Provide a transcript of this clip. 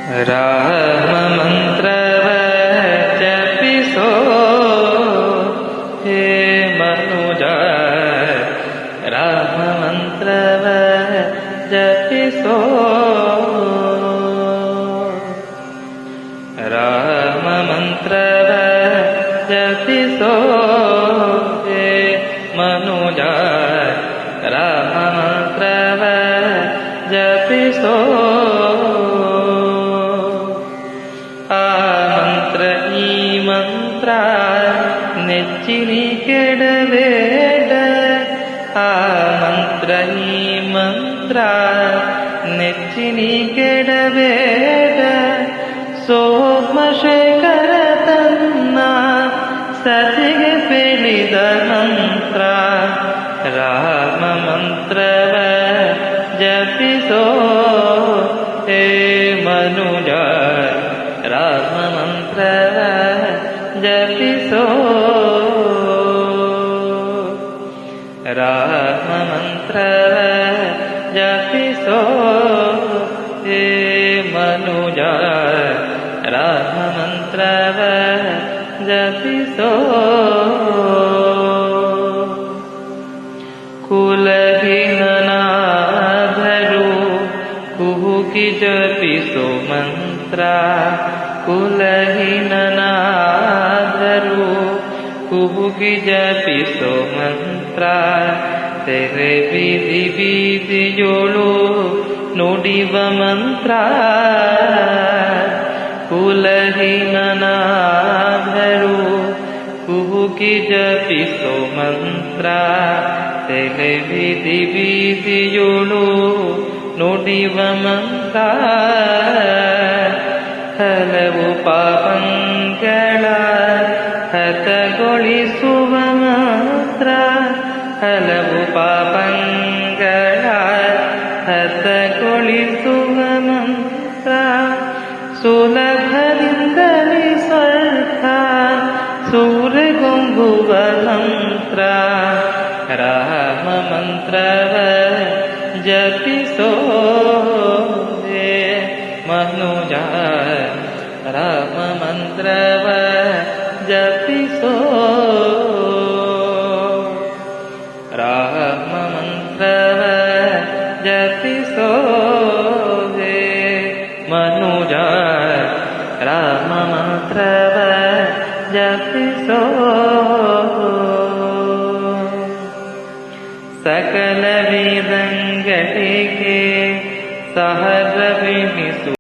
ರಾಮ ಮಂತ್ರವ ಜಪಿಸೋ ಹೇ ಮನುಜ, ರಾಮ ಮಂತ್ರವ ಜಪಿಸೋ, ರಾಮ ಮಂತ್ರವ ಜಪಿಸೋ ಹೇ ಮನುಜ, ರಾಮ ಮಂತ್ರವ ಜಪಿಸೋ. ಆ ಮಂತ್ರ ಈ ಮಂತ್ರ ನೆಚ್ಚಿನಿ ಕೆಡಬೇಡ, ಆ ಮಂತ್ರ ಈ ಮಂತ್ರ ನೆಚ್ಚಿನಿ ಕೆಡಬೇಡ. ಸೋಮಶೇಖರ ತನ್ನ ಸತಿಗೆ ಬೆಳೆದ ಮಂತ್ರ, ರಾಮ ಮಂತ್ರವ ಜಪಿಸೋ ಹೇ ಮನುಜ, ರಾಮ ಮಂತ್ರವ ಜಪಿಸೋ, ರಾಮ ಮಂತ್ರವ ಜಪಿಸೋ ಹೇ ಮನುಜ, ರಾಮ ಮಂತ್ರವ ಜಪಿಸೋ. ಕುಲಹೀನನಾದರೂ ಕುಹುಕಿ ಜಪಿಸೋ ಮಂತ್ರ, ಕುಲಹೀನನಾದರೂ ಕುಹುಕಿ ಜಪಿಸೋ ಮಂತ್ರ. ತೆರೆ ಬೀದಿ ಬೀದಿಯೋಳು ನುಡಿವ ಮಂತ್ರ, ಕುಲಹೀನನಾದರೂ ಕುಹುಕಿ ಜಪಿಸೋ ಮಂತ್ರ. ತೆರೆ ಬೀದಿ ಬೀದಿಯೋಳು ನುಡಿವ ಮಂತ್ರ. ಹಲವು ಪಾಪಗಳ ಹತಗೊಳಿಸುವ ಮಂತ್ರ, ಹಲವು ಪಾಪಗಳ ಹತಗೊಳಿಸುವ ಮಂತ್ರ. ಸುಲಭದಿಂದಲೇ ಸ್ವರ್ಥ ಸೂರೆಗೊಂಬುವ ಮಂತ್ರ, ರಾಮ ಮಂತ್ರವ ಜಪಿಸೋ ಹೇ ಮನುಜ, ರಾಮ ಮಂತ್ರವ ಜಪಿಸೋ, ರಾಮ ಮಂತ್ರವ ಜಪಿಸೋ ಹೇ ಮನುಜ, ರಾಮ ಮಂತ್ರವ ಜಪಿಸೋ. ಸಕಲ ವೇದಂಗಳಿಗೆ ಸಹಜವೆನಿಸು